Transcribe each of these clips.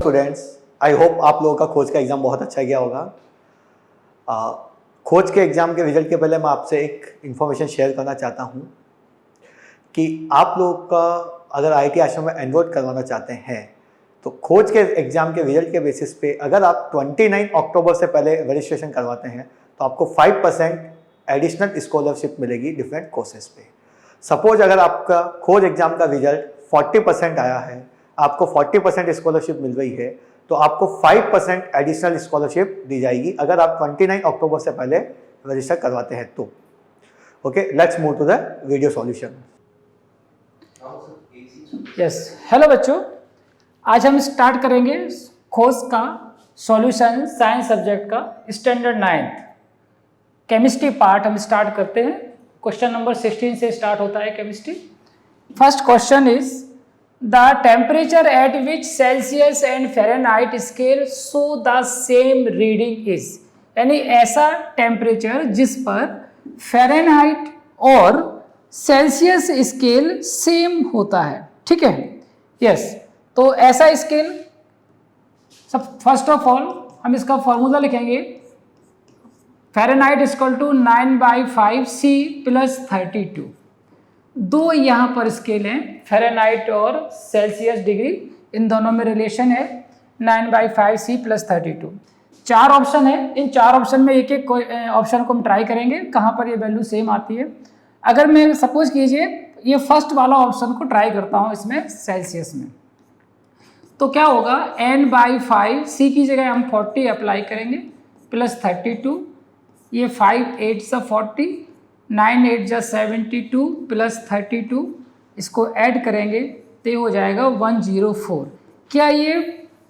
Students, I hope आप लोगों का खोज का एग्ज़ाम बहुत अच्छा गया होगा। खोज के एग्ज़ाम के रिजल्ट के पहले मैं आपसे एक इन्फॉर्मेशन शेयर करना चाहता हूँ कि आप लोगों का अगर IIT आश्रम में एनरोल करवाना चाहते हैं तो खोज के एग्ज़ाम के रिजल्ट के बेसिस पे अगर आप 29 अक्टूबर से पहले रजिस्ट्रेशन करवाते हैं तो आपको 5% एडिशनल स्कॉलरशिप मिलेगी डिफरेंट कोर्सेज पे। सपोज अगर आपका खोज एग्ज़ाम का रिजल्ट 40% आया है, आपको 40% स्कॉलरशिप मिल रही है, तो आपको 5% एडिशनल स्कॉलरशिप दी जाएगी अगर आप 29 अक्टूबर से पहले रजिस्टर करवाते हैं तो। Okay, let's move to the video solution. Yes, hello बच्चों, आज हम स्टार्ट करेंगे खोज का सॉल्यूशन साइंस सब्जेक्ट का स्टैंडर्ड 9th केमिस्ट्री पार्ट हम स्टार्ट करते हैं। क्वेश्चन नंबर 16 से स्टार्ट होता है chemistry. First question is the temperature at which Celsius and Fahrenheit scale show the same reading is, यानी ऐसा टेम्परेचर जिस पर फ़ारेनहाइट और सेल्सियस स्केल सेम होता है। ठीक है, यस। तो ऐसा स्केल सब फर्स्ट ऑफ ऑल हम इसका फॉर्मूला लिखेंगे। Fahrenheit equal to 9/5 C plus 32। दो यहाँ पर स्केल हैं, फ़ारेनहाइट और सेल्सियस डिग्री, इन दोनों में रिलेशन है 9/5 C प्लस 32। चार ऑप्शन है, इन चार ऑप्शन में एक एक ऑप्शन को हम ट्राई करेंगे कहाँ पर ये वैल्यू सेम आती है। अगर मैं सपोज कीजिए ये फर्स्ट वाला ऑप्शन को ट्राई करता हूँ इसमें सेल्सियस में, तो क्या होगा n/5 C की जगह हम 40 अप्लाई करेंगे प्लस 32, ये 5 8 सा 40, 9 8 जा 72 प्लस 32, इसको ऐड करेंगे तो ये हो जाएगा 104। क्या ये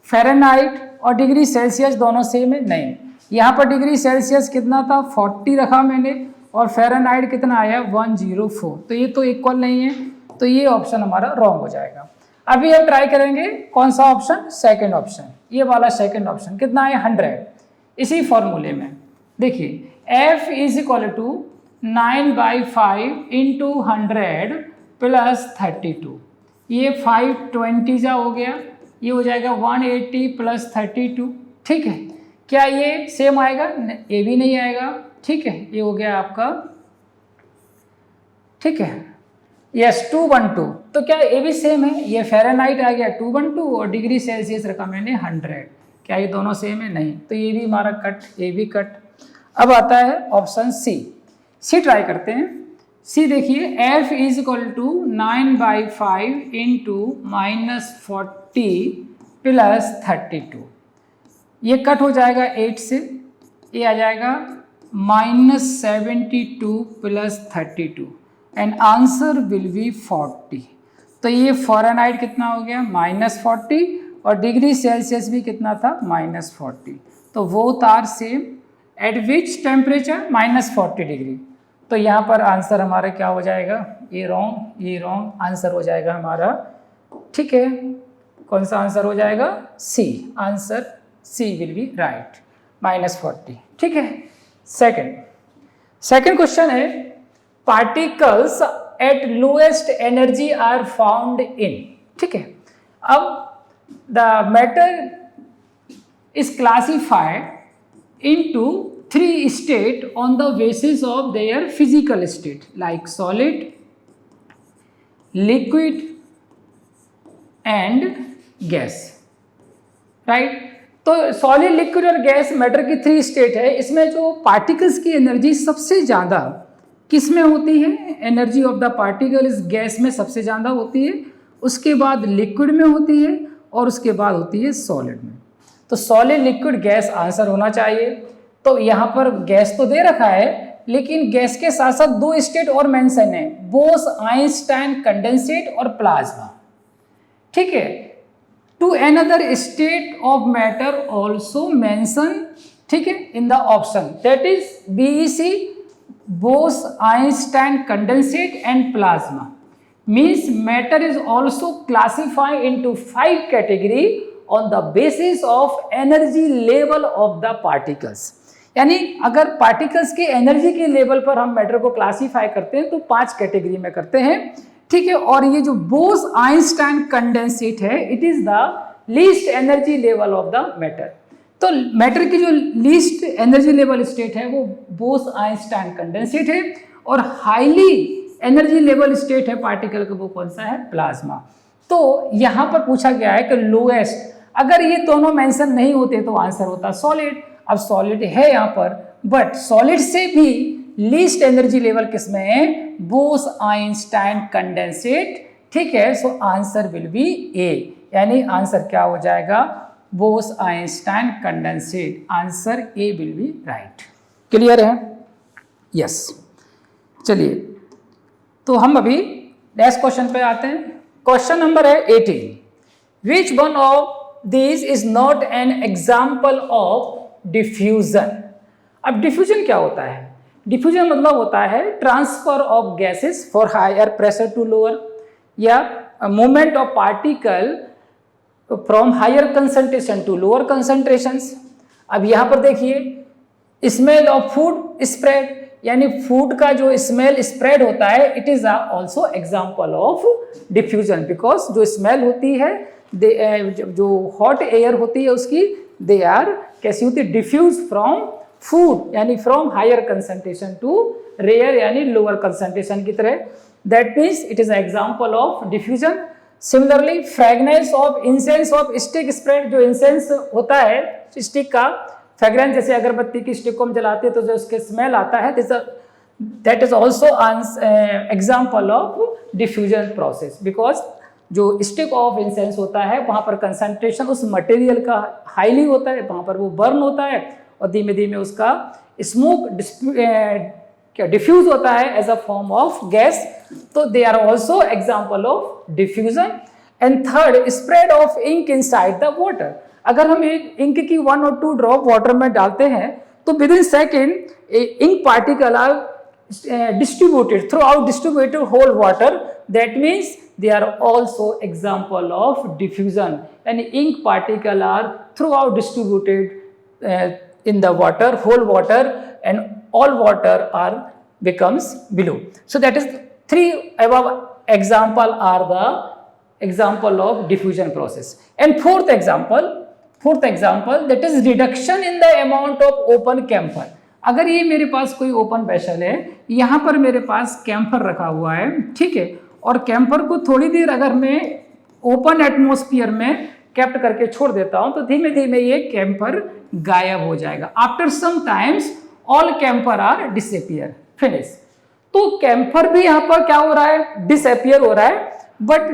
फ़ारेनहाइट और डिग्री सेल्सियस दोनों सेम है? नहीं। यहाँ पर डिग्री सेल्सियस कितना था 40 रखा मैंने और फ़ारेनहाइट कितना आया 104, तो ये तो इक्वल नहीं है, तो ये ऑप्शन हमारा रॉन्ग हो जाएगा। अभी हम ट्राई करेंगे कौन सा ऑप्शन, सेकंड ऑप्शन, ये वाला सेकंड ऑप्शन कितना है 100। इसी फॉर्मूले में देखिए F is equal to 9/5 into 100 plus 32, ये 520 जा हो गया, ये हो जाएगा 180 प्लस 32। ठीक है, क्या ये सेम आएगा? ये भी नहीं आएगा। ठीक है, ये हो गया आपका, ठीक है, यस 212। तो क्या ये भी सेम है? ये फ़ारेनहाइट आ गया 212 और डिग्री सेल्सियस रखा मैंने 100, क्या ये दोनों सेम है? नहीं, तो ये भी हमारा कट, ये भी कट। अब आता है ऑप्शन सी ट्राई करते हैं। सी देखिए F is equal to 9/5 into -40 plus 32, ये कट हो जाएगा 8 से, ये आ जाएगा -72 plus 32 and answer will B 40। तो ये फ़ारेनहाइट कितना हो गया -40 और डिग्री सेल्सियस भी कितना था -40, तो both are same at which temperature -40 degree. तो यहाँ पर आंसर हमारा क्या हो जाएगा, ये रॉन्ग, ये रॉन्ग, आंसर हो जाएगा हमारा, ठीक है, कौन सा आंसर हो जाएगा? C, answer C will be right, -40। ठीक है, सेकंड क्वेश्चन है particles at lowest energy are found in. ठीक है, अब the matter is classified into 3 states on the basis of their physical state like solid, liquid and gas, right? तो solid, liquid और gas matter की 3 state है। इसमें जो particles की एनर्जी सबसे ज़्यादा किस में होती है? एनर्जी ऑफ द पार्टिकल इस गैस में सबसे ज़्यादा होती है, उसके बाद लिक्विड में होती है और उसके बाद होती है सॉलिड में। तो सॉलिड, लिक्विड, गैस आंसर होना चाहिए। तो यहाँ पर गैस तो दे रखा है, लेकिन गैस के साथ साथ 2 स्टेट और मेंशन है, बोस आइंस्टाइन कंडेंसेट और प्लाज्मा। ठीक है, two another state of matter also mention, ठीक है, in the option, that is BEC, Bose Einstein condensate and plasma. Means matter is also classified into 5 category on the basis of energy level of the particles। यानी अगर particles के energy के level पर हम matter को classify करते हैं तो 5 कैटेगरी में करते हैं। ठीक है, और ये जो बोस आइंस्टाइन कंडेंसेट है, it is the least energy level of the matter. तो मैटर की जो लीस्ट एनर्जी लेवल स्टेट है वो बोस-आइंस्टाइन कंडेंसेट है, और हाईली एनर्जी लेवल स्टेट है पार्टिकल का, वो कौन सा है? प्लाज्मा। तो यहाँ पर पूछा गया है कि लोएस्ट, अगर ये दोनों मेंशन नहीं होते तो आंसर होता सॉलिड। अब सॉलिड है यहाँ पर, बट सॉलिड से भी लीस्ट एनर्जी लेवल किसमें है? Bose Einstein condensate. ठीक है, so answer will be A, यानी आंसर क्या हो जाएगा? Bose Einstein condensate. Answer A will be right. Clear है? यस। चलिए, तो हम अभी नेक्स्ट क्वेश्चन पे आते हैं। क्वेश्चन नंबर है 18। Which one of this is not an example of diffusion? अब डिफ्यूजन क्या होता है? डिफ्यूजन मतलब होता है transfer of gases for higher pressure to lower, या movement of particle from higher concentration to lower concentrations. अब यहाँ पर देखिए, स्मेल ऑफ फूड स्प्रेड, यानी फूड का जो स्मेल स्प्रेड होता है, it is also example of diffusion, because जो स्मेल होती है, जो हॉट एयर होती है उसकी, दे आर कैसी होती है? डिफ्यूज फ्रॉम फूड, यानी from higher concentration to rare, यानी लोअर कंसंट्रेशन की तरह। That means it is example of diffusion. Similarly fragrance of incense of stick spread, जो इंसेंस होता है स्टिक का फ्रेगरेंस, जैसे अगरबत्ती की स्टिक को हम जलाते हैं तो जो उसके स्मेल आता है, that is also example of diffusion process, because जो स्टिक ऑफ इंसेंस होता है वहाँ पर कंसंट्रेशन उस मटेरियल का हाईली होता है, वहाँ पर वो बर्न होता है और धीमे धीमे उसका स्मोक क्या डिफ्यूज होता है as a form of gas. तो they are also example of diffusion. And third, spread of ink inside the water. अगर हम एक इंक की 1 और 2 ड्रॉप वाटर में डालते हैं तो within second ink particle are distributed throughout distributed whole water. That means they are also example of diffusion, and ink particle are throughout distributed in the water, whole water, and all water are becomes below. So that is 3 above example are the example of diffusion process. And fourth example that is reduction in the amount of open camphor. अगर ये मेरे पास कोई open vessel है, यहाँ पर मेरे पास camphor रखा हुआ है, ठीक है, और कैम्फर को थोड़ी देर अगर मैं ओपन एटमॉस्फेयर में कैप्ट करके छोड़ देता हूँ तो धीमे धीमे ये कैम्फर गायब हो जाएगा। After some times all camphor are disappear, finish. तो कैम्फर भी यहाँ पर क्या हो रहा है? डिसअपियर हो रहा है। But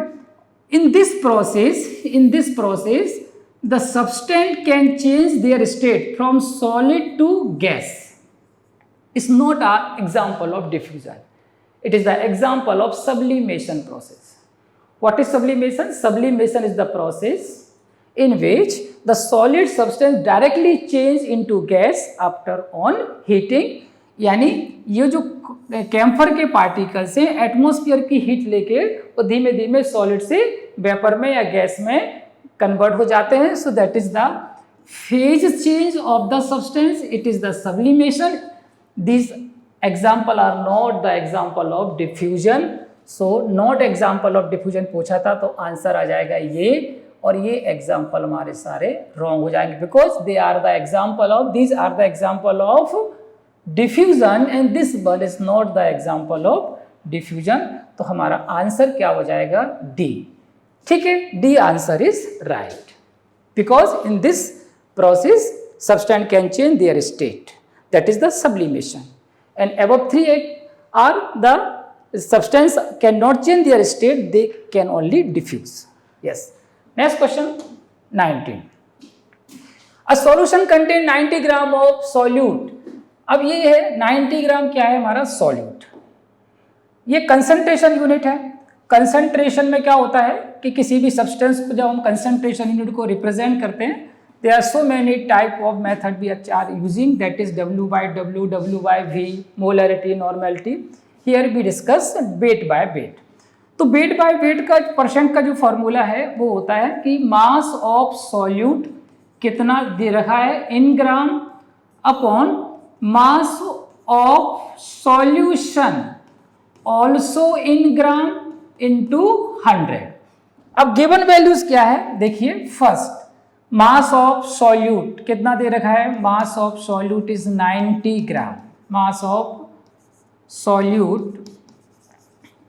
in this process the substance can change their state from solid to gas. Is not an example of diffusion. It is the example of sublimation process. What is sublimation? Sublimation is the process in which the solid substance directly change into gas after on heating. यानी ये जो camphor के particles हैं atmosphere की heat लेके वो धीमे धीमे सॉलिड से वेपर में या गैस में कन्वर्ट हो जाते हैं। So that is the phase change of the substance, it is the sublimation. This example are not the example of diffusion. So not example of diffusion पूछा था तो आंसर आ जाएगा ये, और ये एग्जाम्पल हमारे सारे रॉन्ग हो जाएंगे because they are the example of, these are the example of diffusion and this one is not the example of diffusion. तो हमारा आंसर क्या हो जाएगा? डी। ठीक है, D answer is right because in this process substance can change their state, that is the sublimation, and above 3 are the substance cannot change their state, they can only diffuse. Yes, next question 19. A solution contain 90 gram of solute. अब ये है 90 ग्राम क्या है हमारा? Solute. ये concentration unit है। Concentration में क्या होता है कि किसी भी सब्सटेंस को जब हम कंसंट्रेशन यूनिट को रिप्रेजेंट करते हैं, there are so many type of method we are using, that is W/W, W/V, molarity, normality. Here we discuss weight by weight. तो वेट बाय वेट का परसेंट का जो फॉर्मूला है वो होता है कि मास ऑफ सॉल्यूट कितना दे रखा है in gram upon mass of solution also in gram into 100। अब गिवन वैल्यूज क्या है देखिए, फर्स्ट मास ऑफ सॉल्यूट कितना दे रखा है, मास of solute is 90 gram, mass of solute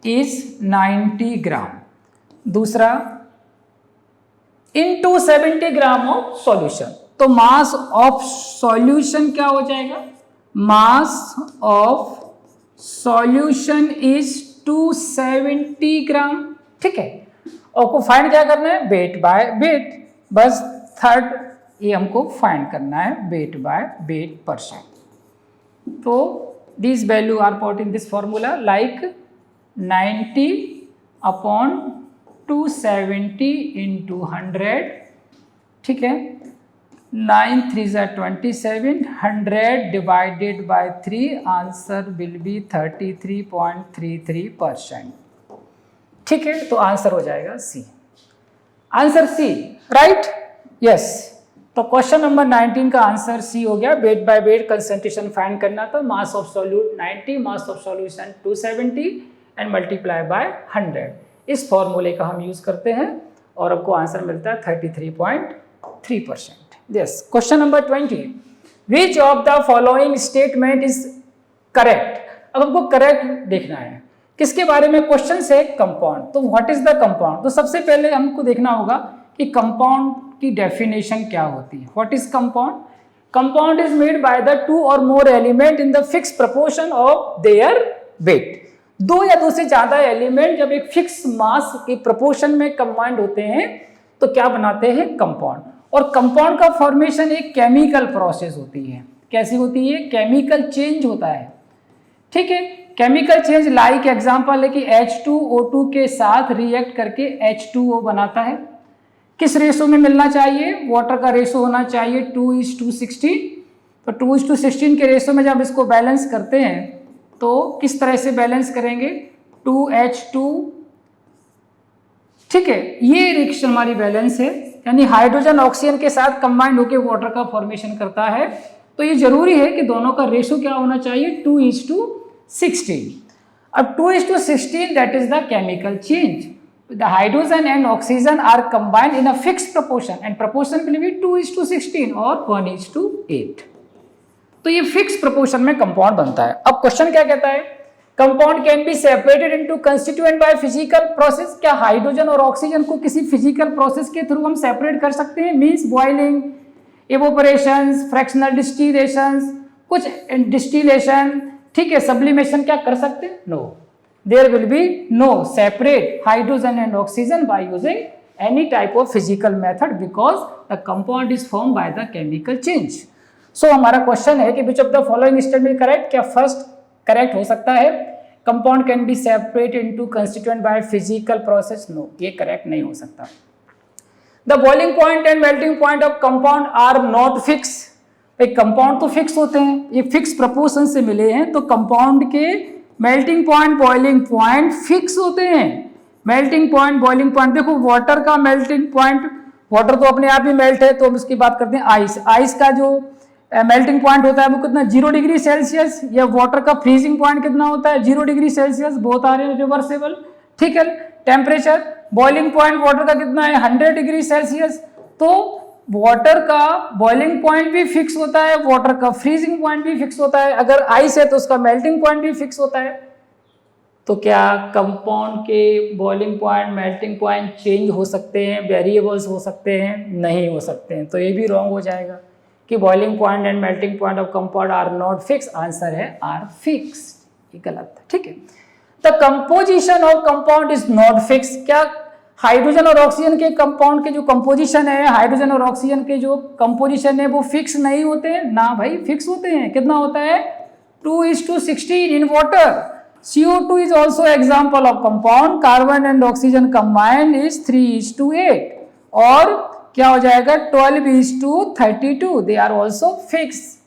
is 90 ग्राम। दूसरा इनटू 70 ग्राम ऑफ सॉल्यूशन, तो मास ऑफ सॉल्यूशन क्या हो जाएगा, मास ऑफ सॉल्यूशन इज 270 ग्राम। ठीक है, और को फाइंड क्या करना है, वेट बाय वेट, बस थर्ड ये हमको फाइंड करना है, वेट बाय वेट %। तो this value are put in this formula like 90 upon 270 into 100, ठीक है, 9 3 27, 100 divided by 3, answer will be 33.33%। ठीक है, तो आंसर हो जाएगा C, answer C, right, yes. तो क्वेश्चन नंबर 19 का आंसर सी हो गया। Weight by weight concentration find करना था, mass of solute 90, mass of solution 270 and multiply by 100। इस फॉर्मूले का हम यूज करते हैं और आपको आंसर मिलता है 33.3%। Yes, question number 20, which of the following statement is correct. अब हमको करेक्ट देखना है, किसके बारे में क्वेश्चन से, कंपाउंड। तो व्हाट इज द कंपाउंड, तो सबसे पहले हमको देखना होगा कि कंपाउंड की डेफिनेशन क्या होती है। What is compound, compound is made by the 2 और more element in the fix proportion of their weight. 2 या 2 से ज्यादा एलिमेंट जब एक फिक्स मास के प्रपोर्शन में कंबाइंड होते हैं तो क्या बनाते हैं, कंपाउंड। और कंपाउंड का फॉर्मेशन एक केमिकल प्रोसेस होती है। कैसी होती है, केमिकल चेंज होता है। ठीक है, केमिकल चेंज लाइक एग्जांपल है कि H2O2 के साथ रिएक्ट करके H2O बनाता है। किस रेशो में मिलना चाहिए, वाटर का रेशो होना चाहिए 2:16। तो 2:16 के रेशो में जब इसको बैलेंस करते हैं तो किस तरह से बैलेंस करेंगे, 2H2, ठीक है, ये रिएक्शन हमारी बैलेंस है, यानी हाइड्रोजन ऑक्सीजन के साथ कंबाइंड होकर वाटर का फॉर्मेशन करता है। तो ये जरूरी है कि दोनों का रेशो क्या होना चाहिए, 2:16। अब 2:16 that is the chemical change. The hydrogen and oxygen are combined in a fixed proportion and proportion will be 2:16 और 1:8। तो ये फिक्स प्रोपोर्शन में कंपाउंड बनता है। अब क्वेश्चन क्या कहता है, compound can be separated into constituent by physical process. क्या हाइड्रोजन और ऑक्सीजन को किसी फिजिकल प्रोसेस के थ्रू हम सेपरेट कर सकते हैं, means boiling, evaporations, fractional distillations, कुछ डिस्टिलेशन, ठीक है, सब्लिमेशन, क्या कर सकते हैं, no, there will be no separate hydrogen and oxygen by using any type of physical method because the compound is form by the chemical change. So हमारा question है कि which of the following statement correct, क्या first correct हो सकता है, compound can be separated into constituent by physical process, no, ये correct नहीं हो सकता। The boiling point and melting point of compound are not fix. भाई कंपाउंड तो फिक्स होते हैं, ये फिक्स प्रोपोर्शन से मिले हैं, तो कंपाउंड के melting point, boiling point fix होते हैं। मेल्टिंग पॉइंट, बॉइलिंग पॉइंट, देखो वाटर का मेल्टिंग पॉइंट, वाटर तो अपने आप ही मेल्ट है, तो हम इसकी बात करते हैं आइस। आइस का जो मेल्टिंग पॉइंट होता है वो कितना, 0 डिग्री सेल्सियस। या वाटर का फ्रीजिंग पॉइंट कितना होता है, 0 degree Celsius, both are reversible. ठीक है, टेम्परेचर, बॉइलिंग पॉइंट वाटर का कितना है, 100 डिग्री सेल्सियस। तो वाटर का बॉइलिंग पॉइंट भी फिक्स होता है, वाटर का फ्रीजिंग पॉइंट भी फिक्स होता है। अगर आइस है तो उसका मेल्टिंग पॉइंट भी फिक्स होता है। तो क्या कंपाउंड के boiling point, melting point change हो सकते हैं, वेरिएबल्स हो सकते हैं, नहीं हो सकते हैं। तो ये भी रॉन्ग हो जाएगा कि boiling point and melting point of compound are not fix, answer है आर फिक्स, ये गलत है। ठीक है, the composition of compound is not fix. क्या हाइड्रोजन और ऑक्सीजन के कंपाउंड के जो कंपोजिशन है, हाइड्रोजन और ऑक्सीजन के जो कंपोजिशन है वो फिक्स नहीं होते हैं ना भाई, फिक्स होते हैं। कितना होता है, 2:16 in water. CO2 is also example of compound, carbon and oxygen combined is 3:8 और क्या हो जाएगा 12:32, they are also fixed.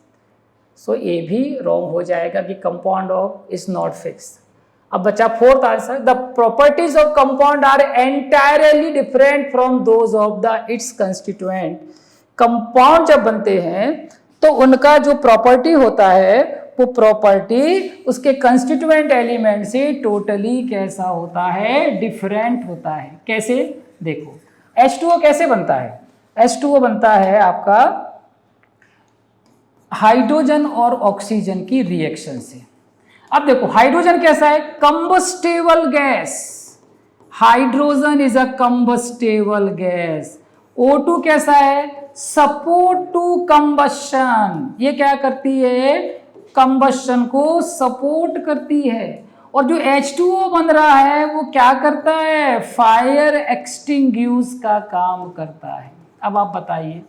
So ये भी wrong हो जाएगा कि compound of is not fixed. अब बचा fourth answer, the properties of compound are entirely different from those of the its constituent. Compound जब बनते हैं तो उनका जो प्रॉपर्टी होता है वो प्रॉपर्टी उसके कंस्टिट्यूएंट एलिमेंट से टोटली कैसा होता है, डिफरेंट होता है। कैसे, देखो H2O कैसे बनता है? H2O बनता है आपका हाइड्रोजन और ऑक्सीजन की रिएक्शन से। अब देखो हाइड्रोजन कैसा है? Combustible gas. Hydrogen is a combustible gas. O2 कैसा है? Support to combustion. ये क्या करती है? कंबशन को सपोर्ट करती है। और जो H2O बन रहा है वो क्या करता है? फायर एक्सटिंग्यूश का काम करता है। अब आप बताइए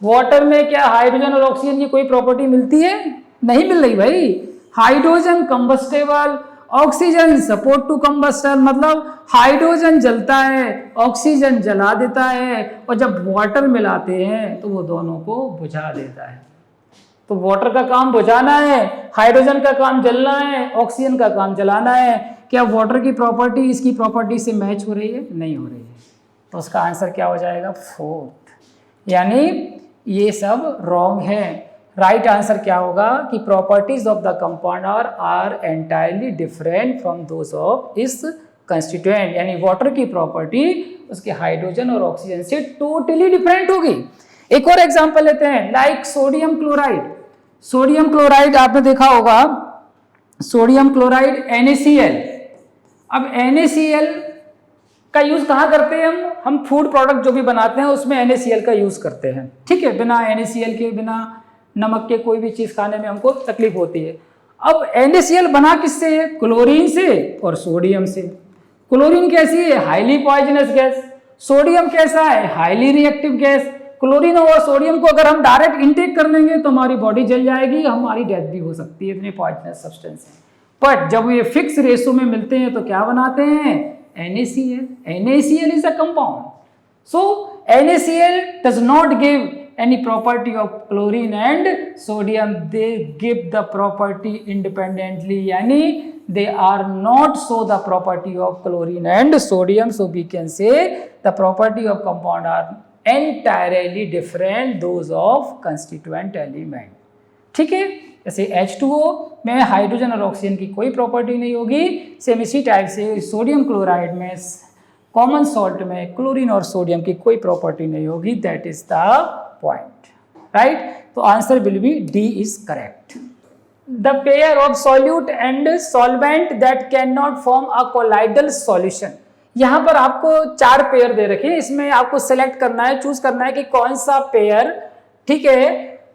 वाटर में क्या हाइड्रोजन और ऑक्सीजन की कोई प्रॉपर्टी मिलती है? नहीं मिल रही भाई। Hydrogen combustible, oxygen support to combustion, मतलब हाइड्रोजन जलता है, ऑक्सीजन जला देता है, और जब वाटर मिलाते हैं तो वो दोनों को बुझा देता है। तो वाटर का काम बुझाना है, हाइड्रोजन का काम जलना है, ऑक्सीजन का काम जलाना है। क्या वाटर की प्रॉपर्टी इसकी प्रॉपर्टी से मैच हो रही है? नहीं हो रही है। तो उसका आंसर क्या हो जाएगा? 4। यानी ये सब रॉन्ग है। राइट आंसर क्या होगा कि properties of the compound are entirely different from those of its constituent. यानी वाटर की प्रॉपर्टी उसके हाइड्रोजन और ऑक्सीजन से टोटली डिफरेंट होगी। एक और एग्जांपल लेते हैं, like sodium chloride. Sodium chloride आपने देखा होगा, सोडियम क्लोराइड NaCl। अब NaCl का यूज कहाँ करते हैं हम फूड प्रोडक्ट जो भी बनाते हैं उसमें NaCl का यूज करते हैं। ठीक है, बिना NaCl के, बिना नमक के कोई भी चीज खाने में हमको तकलीफ होती है। अब NaCl बना किससे है? क्लोरीन से और सोडियम से। क्लोरीन कैसी है? Highly poisonous gas. सोडियम कैसा है? Highly reactive gas. क्लोरीन और सोडियम को अगर हम डायरेक्ट इनटेक कर लेंगे तो हमारी बॉडी जल जाएगी, हमारी डेथ भी हो सकती है, इतने पॉइजनस सब्सटेंस है। बट जब ये फिक्स रेशो में मिलते हैं तो क्या बनाते हैं? NaCl. NaCl is a compound. So NaCl does not give any property of chlorine and sodium. They give the property independently. यानी they are not so the property of chlorine and sodium. So we can say the property of compound are entirely different those of constituent element. ठीक है, जैसे H2O में hydrogen और oxygen की कोई property नहीं होगी, सेम इसी टाइप से सोडियम क्लोराइड में, कॉमन सॉल्ट में क्लोरीन और सोडियम की कोई प्रॉपर्टी नहीं होगी। That is the point, right. तो answer will be D is correct. The pair of solute and solvent that can not form a colloidal solution. यहाँ पर आपको 4 पेयर दे रखे हैं, इसमें आपको सेलेक्ट करना है, चूज करना है कि कौन सा पेयर, ठीक है,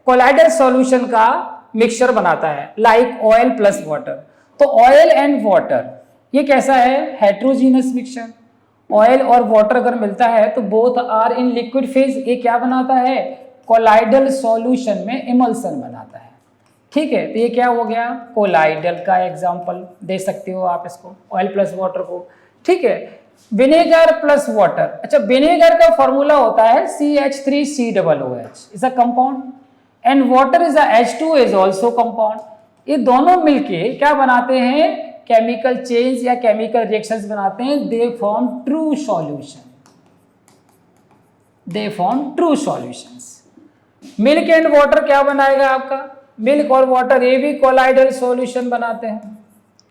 कोलाइडल सॉल्यूशन का मिक्सचर बनाता है। Like oil plus water. तो ऑयल एंड वाटर ये कैसा है? Heterogeneous mixture. ऑयल और वाटर अगर मिलता है तो both are in liquid phase. ये क्या बनाता है? कोलाइडल सॉल्यूशन में इमल्सन बनाता है। ठीक है, तो ये क्या हो गया? कोलाइडल का एग्जांपल दे सकते हो आप इसको, ऑयल प्लस वाटर को। ठीक है, विनेगर प्लस वाटर। अच्छा, विनेगर का फॉर्मूला होता है CH3COOH is a compound and water is a H2 is also compound. ये दोनों मिलके क्या बनाते हैं? केमिकल चेंज या केमिकल रिएक्शंस बनाते हैं। They form true solution, they form true solutions. Milk and water क्या बनाएगा आपका? मिल्क और वाटर ये भी कोलाइडल सॉल्यूशन बनाते हैं।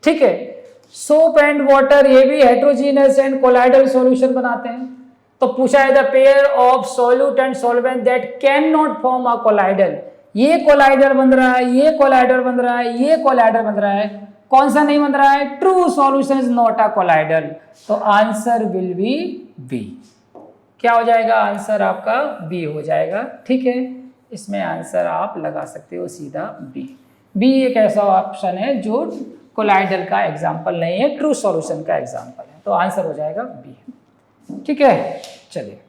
ठीक है, सोप एंड वाटर ये भी हेट्रोजीनस एंड कोलाइडल सॉल्यूशन बनाते हैं। तो पूछा है the pair of solute and solvent that can not form a colloidal. ये कोलाइडल बन रहा है, ये कोलाइडल बन रहा है, ये कोलाइडल बन रहा है, कौन सा नहीं बन रहा है? True solution is not a colloidal. तो आंसर विल बी बी। क्या हो जाएगा? आंसर आपका बी हो जाएगा। ठीक है, इसमें आंसर आप लगा सकते हो सीधा बी। बी एक ऐसा ऑप्शन है जो कोलाइडल का एग्जाम्पल नहीं है, ट्रू सॉल्यूशन का एग्जाम्पल है। तो आंसर हो जाएगा बी। ठीक है, चलिए।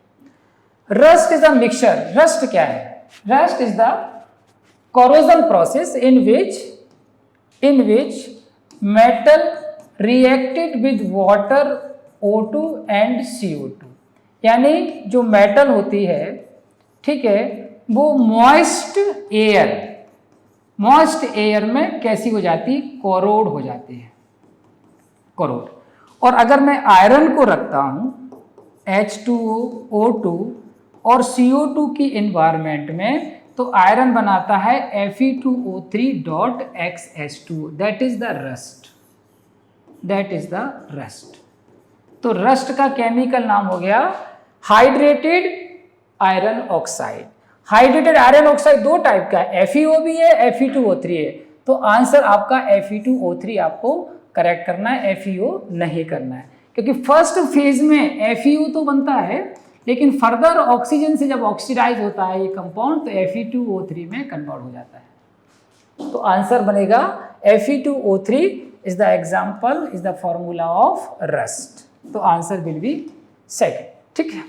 Rust is a mixture. Rust क्या है? Rust is the corrosion process in which metal reacted with water, O2 and CO2। यानी जो मेटल होती है, ठीक है, वो मॉइस्ट एयर में कैसी हो जाती है? कोरोड हो जाती है, कोरोड। और अगर मैं आयरन को रखता हूं H2O, O2 और CO2 की इन्वायरमेंट में, तो आयरन बनाता है Fe2O3.XH2। That is the rust, that is the rust. तो रस्ट का केमिकल नाम हो गया hydrated iron oxide. Hydrated iron oxide दो टाइप का है, FeO भी है, Fe2O3 है। तो आंसर आपका Fe2O3 आपको करेक्ट करना है, FeO नहीं करना है, क्योंकि फर्स्ट फेज में FeO तो बनता है, लेकिन फर्दर ऑक्सीजन से जब ऑक्सीडाइज होता है ये कंपाउंड तो Fe2O3 में कन्वर्ट हो जाता है। तो आंसर बनेगा Fe2O3 is the example, is the formula of rust. तो आंसर विल बी सेकंड, ठीक है।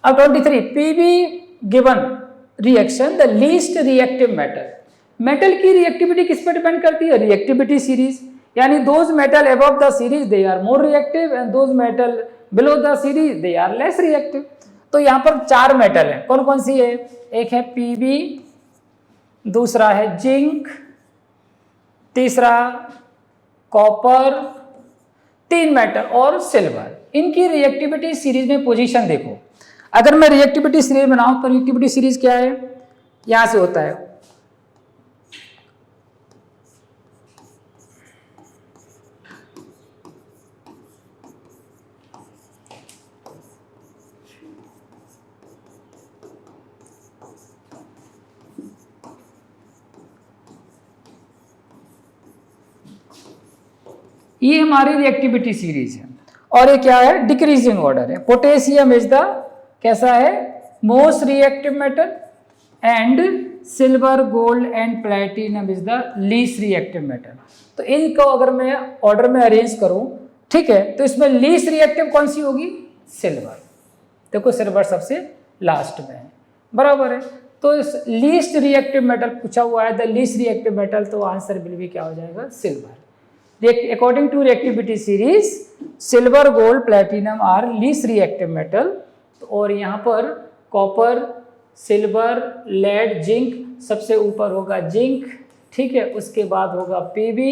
अब 23, PB given reaction the least reactive metal. Metal की रिएक्टिविटी किस पे डिपेंड करती है? रिएक्टिविटी सीरीज, यानी those metal above the series they are more reactive and those metal below the series they are less reactive. तो यहाँ पर 4 metal है, कौन कौन सी है? एक है पीबी, दूसरा है जिंक, तीसरा कॉपर, 3 मेटल और सिल्वर। इनकी रिएक्टिविटी सीरीज में पोजीशन देखो। अगर मैं रिएक्टिविटी सीरीज बनाऊं तो रिएक्टिविटी सीरीज क्या है? यहां से होता है ये हमारी रिएक्टिविटी सीरीज है, और ये क्या है? डिक्रीजिंग ऑर्डर है। पोटेशियम इज द कैसा है? Most reactive metal, and silver, gold and platinum is the least reactive metal. तो इनको अगर मैं ऑर्डर में अरेंज करूं, ठीक है, तो इसमें लीस्ट रिएक्टिव कौन सी होगी? सिल्वर। देखो सिल्वर सबसे लास्ट में है, बराबर है। तो लीस्ट रिएक्टिव मेटल पूछा हुआ है, द लीस्ट रिएक्टिव मेटल, तो आंसर विल बी क्या हो जाएगा? Silver. According to reactivity series, silver, gold, platinum are least reactive metal। और यहाँ पर कॉपर, सिल्वर, लेड, जिंक, सबसे ऊपर होगा जिंक, ठीक है, उसके बाद होगा पीबी,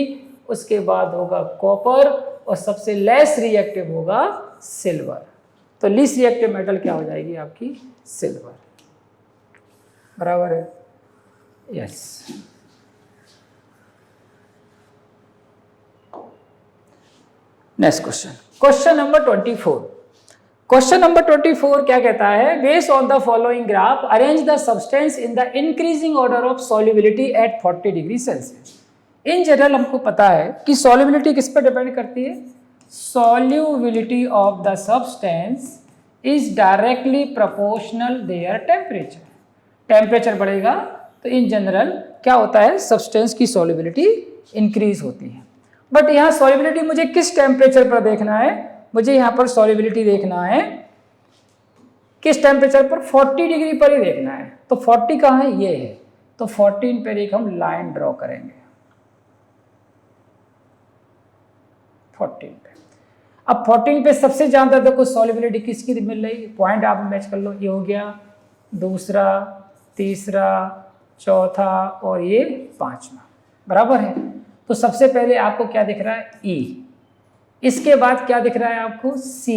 उसके बाद होगा कॉपर, और सबसे लेस रिएक्टिव होगा सिल्वर। तो लीस्ट रिएक्टिव मेटल क्या हो जाएगी आपकी? सिल्वर, बराबर है, yes. Next question, question number 24। Question number 24 क्या कहता है? Based on the following graph arrange the substance in the increasing order of solubility at 40 degree Celsius. In general हमको पता है कि सॉल्युबिलिटी किस पर डिपेंड करती है? Solubility of the substance is directly proportional their temperature. Temperature बढ़ेगा तो इन जनरल क्या होता है? सब्सटेंस की सॉल्युबिलिटी इंक्रीज होती है। बट यहाँ सॉल्युबिलिटी मुझे किस टेम्परेचर पर देखना है? मुझे यहाँ पर सॉल्युबिलिटी देखना है किस टेम्परेचर पर? 40 डिग्री पर ही देखना है। तो 40 कहाँ है? ये है। तो 14 पर एक हम लाइन ड्रॉ करेंगे, 14 पे। अब 14 पे सबसे ज्यादा देखो सॉल्युबिलिटी किसकी मिल रही? पॉइंट आप मैच कर लो, ये हो गया दूसरा, तीसरा, चौथा और ये 5वां, बराबर है। तो सबसे पहले आपको क्या दिख रहा है? E। इसके बाद क्या दिख रहा है आपको? C।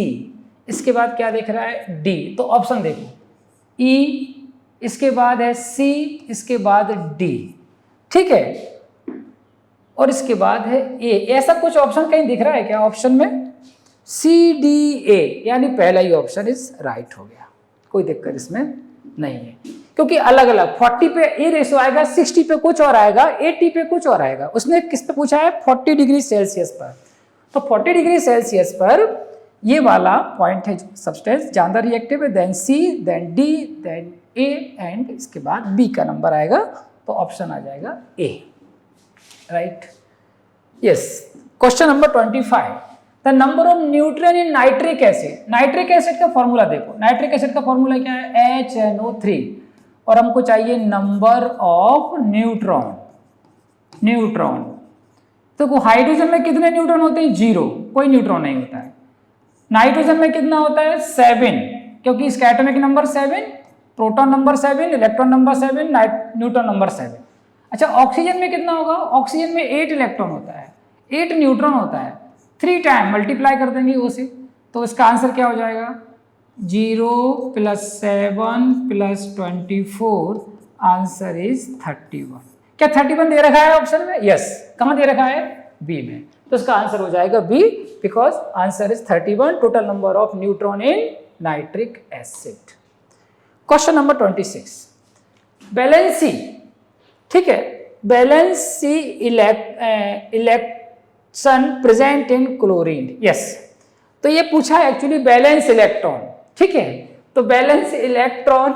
इसके बाद क्या दिख रहा है? D। तो ऑप्शन देखो, E, इसके बाद है C, इसके बाद D, ठीक है, और इसके बाद है A। ऐसा कुछ ऑप्शन कहीं दिख रहा है क्या ऑप्शन में? C, D, A, यानी पहला ही ऑप्शन इज राइट हो गया, कोई दिक्कत इसमें नहीं है, क्योंकि अलग अलग 40 पे ए रेशो आएगा, 60 पे कुछ और आएगा, 80 पे कुछ और आएगा। उसने किस पे पूछा है? 40 डिग्री सेल्सियस पर। तो 40 डिग्री सेल्सियस पर ये वाला पॉइंट है जो सब्सटेंस ज्यादा रिएक्टिव है, then C, then D, then A, and इसके बाद बी का नंबर आएगा, तो ऑप्शन आ जाएगा A, right, yes. Question number 25, the number of neutron in nitric acid. Nitric acid का फॉर्मूला देखो, नाइट्रिक एसिड का फॉर्मूला क्या है? HNO3, और हमको चाहिए नंबर ऑफ न्यूट्रॉन। न्यूट्रॉन तो हाइड्रोजन में कितने न्यूट्रॉन होते हैं? 0, कोई न्यूट्रॉन नहीं होता है। नाइट्रोजन में कितना होता है? 7, क्योंकि इसका atomic number 7, proton number 7, electron number 7, neutron number 7। अच्छा, ऑक्सीजन में कितना होगा? ऑक्सीजन में 8 इलेक्ट्रॉन होता है, 8 न्यूट्रॉन होता है। 3 टाइम मल्टीप्लाई कर देंगे उसे, तो इसका आंसर क्या हो जाएगा? 0 + 7 + 24, आंसर इज 31। क्या 31 दे रखा है ऑप्शन में? यस। कहाँ दे रखा है? बी में। तो इसका आंसर हो जाएगा B, because answer is 31 total number of neutron in nitric acid. Question number 26, valency, ठीक है, valency electron present in chlorine, yes, तो ये पूछा है एक्चुअली वैलेंस इलेक्ट्रॉन, ठीक है, तो valence electron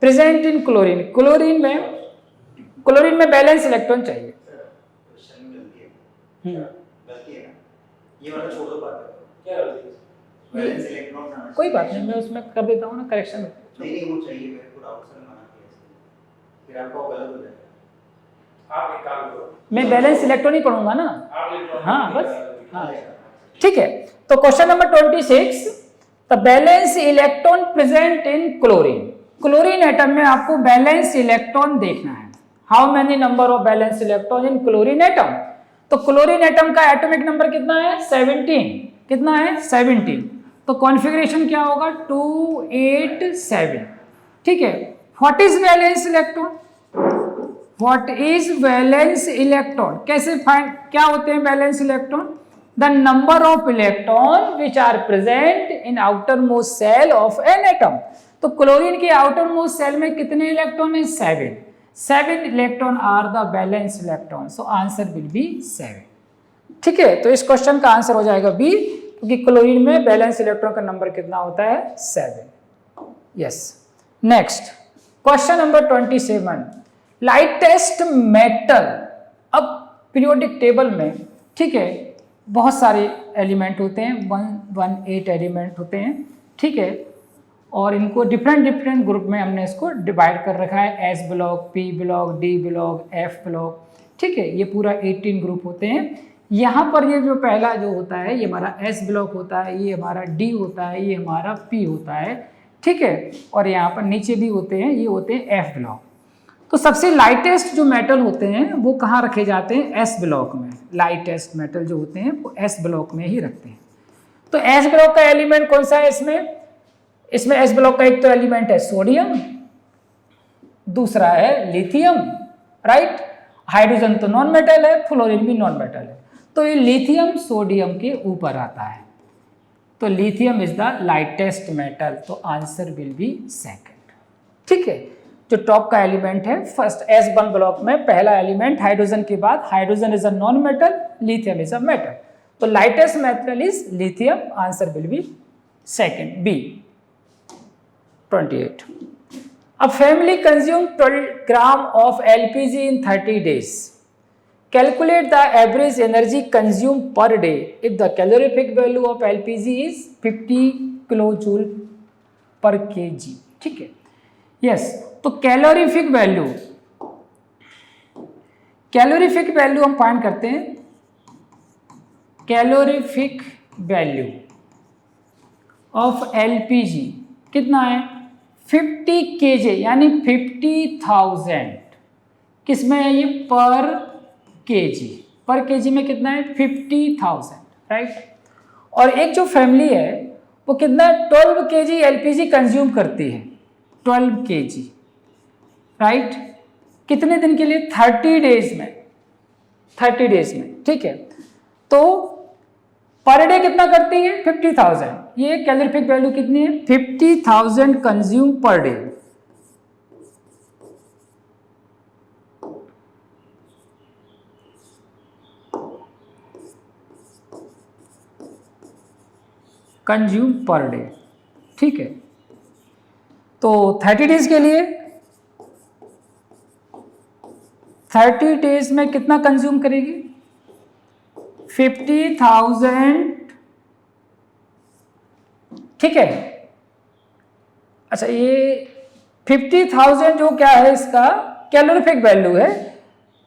present in chlorine, chlorine में वैलेंस इलेक्ट्रॉन चाहिए। ये वाला छोड़ दो बात क्या वैलेंस इलेक्ट्रॉन कोई बात नहीं, मैं उसमें कर देता हूँ ना करेक्शन। नहीं वो चाहिए, मेरे को डाउट से मना किया फिर आपका गलत हो जाएगा। आप एक काम करो, मैं बैलेंस इलेक्ट्रॉन ही पढ़ूंगा ना, आप हाँ बस, हाँ ठीक है। तो question number 26, the valence electron present in chlorine, chlorine atom में आपको बैलेंस इलेक्ट्रॉन देखना है। How many number of balance electron in chlorine atom, तो क्लोरीन एटम का एटॉमिक नंबर कितना है 17, कितना है 17, तो कॉन्फ़िगरेशन क्या होगा 287, ठीक है। What is valence electron, what is valence electron, कैसे फाइंड, क्या होते हैं valence electron, the number of electron which are present in outer most shell of an atom, तो क्लोरीन के आउटर मोस्ट सेल में कितने इलेक्ट्रॉन है 7 electron are the valence electron, so answer will be 7, ठीक है। तो इस क्वेश्चन का आंसर हो जाएगा बी, क्योंकि क्लोरीन में बैलेंस इलेक्ट्रॉन का नंबर कितना होता है 7, yes. Next question number 27, lightest metal, अब पीरियोडिक टेबल में, ठीक है, बहुत सारे एलिमेंट होते हैं, 118 एलिमेंट होते हैं, ठीक है, और इनको डिफरेंट ग्रुप में हमने इसको डिवाइड कर रखा है, S block, P block, D block, F block, ठीक है, ये पूरा 18 ग्रुप होते हैं। यहाँ पर ये जो पहला जो होता है ये हमारा एस ब्लॉक होता है, ये हमारा डी होता है, ये हमारा पी होता है, ठीक है, और यहाँ पर नीचे भी होते हैं, ये होते हैं एफ ब्लॉक। तो सबसे लाइटेस्ट जो मेटल होते हैं वो कहाँ रखे जाते हैं, एस ब्लॉक में, लाइटेस्ट मेटल जो होते हैं वो एस ब्लॉक में ही रखते हैं। तो एस ब्लॉक का एलिमेंट कौन सा है इसमें एस ब्लॉक का एक तो एलिमेंट है सोडियम, दूसरा है लिथियम, राइट, हाइड्रोजन तो नॉन मेटल है, फ्लोरीन भी नॉन मेटल है, तो ये लिथियम सोडियम के ऊपर आता है, तो lithium is the lightest metal, तो आंसर विल बी सेकंड, ठीक है। जो टॉप का एलिमेंट है फर्स्ट S1 ब्लॉक में पहला एलिमेंट हाइड्रोजन के बाद, hydrogen is a non metal, lithium is a metal, तो lightest metal is lithium, answer will be second B. 28, a family consumed 12 gram of LPG in 30 days. Calculate the average energy consumed per day if the calorific value of LPG is 50 kilojoule per kg, ठीक है, yes. तो calorific value हम find करते हैं, calorific value of LPG कितना है 50 kg, यानी 50,000, किसमें है ये पर केजी में कितना है 50,000, राइट। और एक जो फैमिली है वो कितना 12 kg LPG कंज्यूम करती है, 12 kg, राइट, कितने दिन के लिए 30 डेज में, ठीक है। तो पर डे कितना करती है 50,000, ये कैलोरीफिक वैल्यू कितनी है 50,000 consume per day, consume per day, ठीक है। तो 30 डेज के लिए 30 डेज में कितना कंज्यूम करेगी 50,000, ठीक है। अच्छा, ये 50,000 जो क्या है इसका कैलोरीफिक वैल्यू है,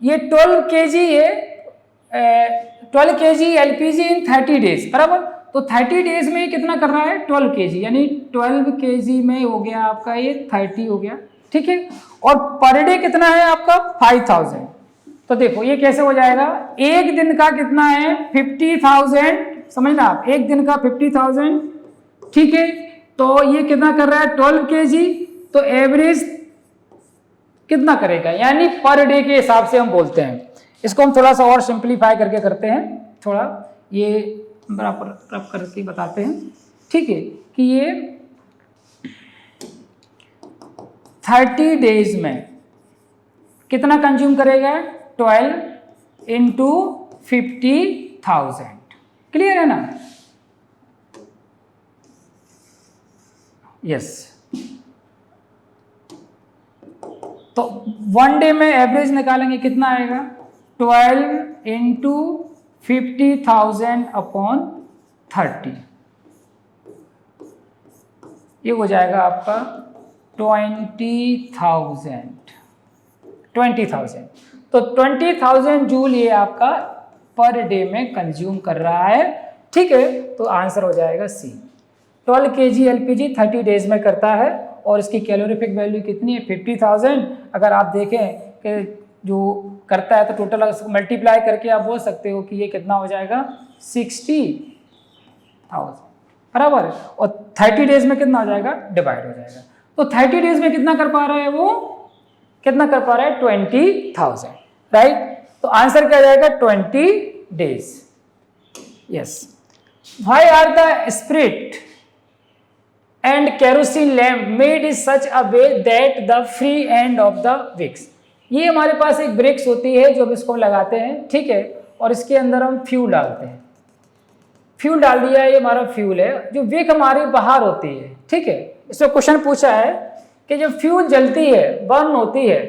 ये 12 kg है, 12 kg LPG इन 30 डेज, बराबर। तो 30 डेज में ये कितना कर रहा है 12 kg, यानी 12 kg में हो गया आपका ये 30 हो गया, ठीक है। और पर डे कितना है आपका 5,000, तो देखो ये कैसे हो जाएगा, एक दिन का कितना है 50,000, समझना आप, एक दिन का 50,000, ठीक है। तो ये कितना कर रहा है 12 kg, तो एवरेज कितना करेगा, यानी पर डे के हिसाब से हम बोलते हैं। इसको हम थोड़ा सा और सिंप्लीफाई करके करते हैं, थोड़ा ये बराबर रब करके बताते हैं, ठीक है, कि ये 30 डेज में कितना कंज्यूम करेगा, 12 इंटू 50,000। क्लियर है ना? यस। तो 1 डे में एवरेज निकालेंगे, कितना आएगा, 12 इंटू 50,000 अपॉन 30, ये हो जाएगा आपका 20,000। तो 20,000 जूल ये आपका पर डे में कंज्यूम कर रहा है, ठीक है। तो आंसर हो जाएगा सी। 12 kg LPG 30 डेज में करता है और इसकी कैलोरीफिक वैल्यू कितनी है, 50,000। अगर आप देखें कि जो करता है तो टोटल मल्टीप्लाई करके आप बोल सकते हो कि ये कितना हो जाएगा, 60,000, बराबर। और 30 डेज में कितना हो जाएगा, डिवाइड हो जाएगा। तो 30 डेज में कितना कर पा रहा है, वो कितना कर पा रहा है, 20,000, राइट। तो आंसर क्या जाएगा, 20 days. Yes. Why are the spirit and kerosene lamp made is such a way that the free end of the wicks. ये हमारे पास एक ब्रिक्स होती है जो इसको लगाते हैं, ठीक है, और इसके अंदर हम फ्यूल डालते हैं। फ्यूल डाल दिया, ये हमारा फ्यूल है। जो विक हमारी बाहर होती है, ठीक है। इसमें क्वेश्चन पूछा है कि जब फ्यूल जलती है, बर्न होती है,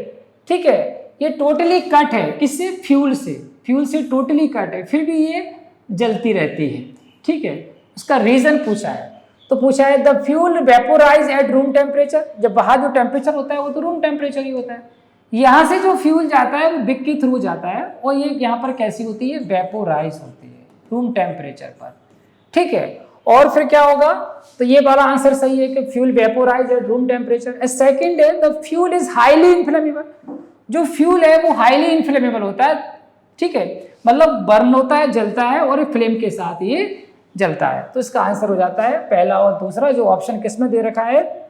ठीक है, ये टोटली कट है, किससे, फ्यूल से। फ्यूल से टोटली कट है, फिर भी ये जलती रहती है, ठीक है। उसका रीजन पूछा है। तो पूछा है the fuel vaporise at room temperature. जब बाहर जो टेम्परेचर होता है वो तो रूम टेम्परेचर ही होता है। यहाँ से जो फ्यूल जाता है वो विक के थ्रू जाता है और ये यहाँ पर कैसी होती है, वेपोराइज होती है रूम टेम्परेचर पर, ठीक है। और फिर क्या होगा, तो ये वाला आंसर सही है कि fuel vaporise at room temperature. Second है the fuel is highly inflammable. जो फ्यूल है वो हाईली इन्फ्लेमेबल होता है, ठीक है, मतलब बर्न होता है, जलता है और फ्लेम के साथ ये जलता है। तो इसका आंसर हो जाता है पहला और दूसरा, जो ऑप्शन किस में दे रखा है,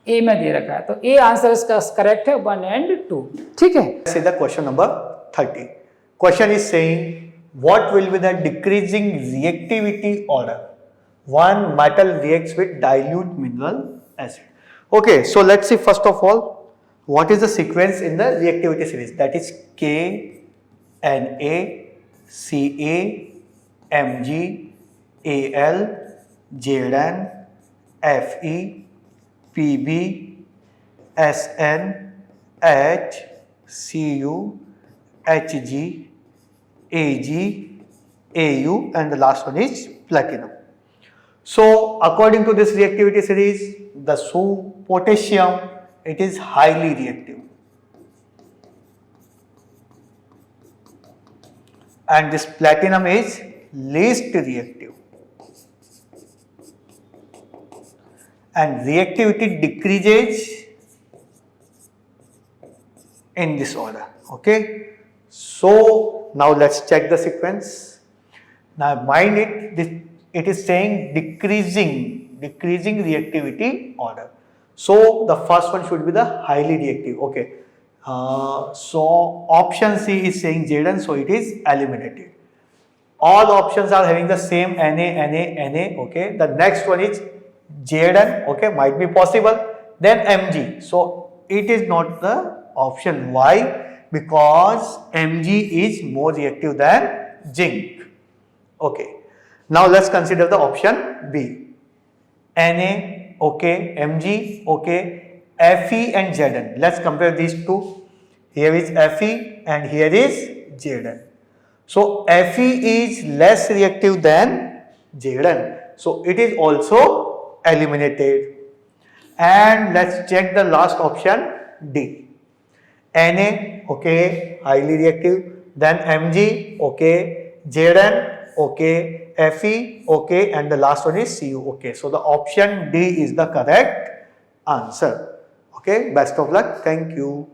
ए में दे रखा है। तो ए आंसर इसका करेक्ट है, 1 and 2, ठीक है। See the question number 30. Question is saying what will be the decreasing reactivity order? One metal reacts with dilute mineral acid. Okay, so let's see first of all what is the sequence in the reactivity series, that is K, Na, Ca, Mg, Al, Zn, Fe, Pb, Sn, H, Cu, Hg, Ag, Au, and the last one is platinum. So according to this reactivity series, the potassium, it is highly reactive, and this platinum is least reactive, and reactivity decreases in this order. Okay, so now let's check the sequence. Now mind it, it is saying decreasing reactivity order. So the first one should be the highly reactive. Okay, so option C is saying Zn, so it is eliminated. All options are having the same Na. Okay, the next one is Zn. Okay, might be possible. Then Mg. So it is not the option. Why? Because Mg is more reactive than zinc. Okay. Now let's consider the option B. Na, okay, Mg, okay, Fe and Zn. Let's compare these two. Here is Fe and here is Zn. So Fe is less reactive than Zn. So it is also eliminated. And let's check the last option, D. Na, okay, highly reactive. Then Mg, okay, Zn, okay, Fe, okay, and the last one is Cu, okay. So the option D is the correct answer. Okay, best of luck. Thank you.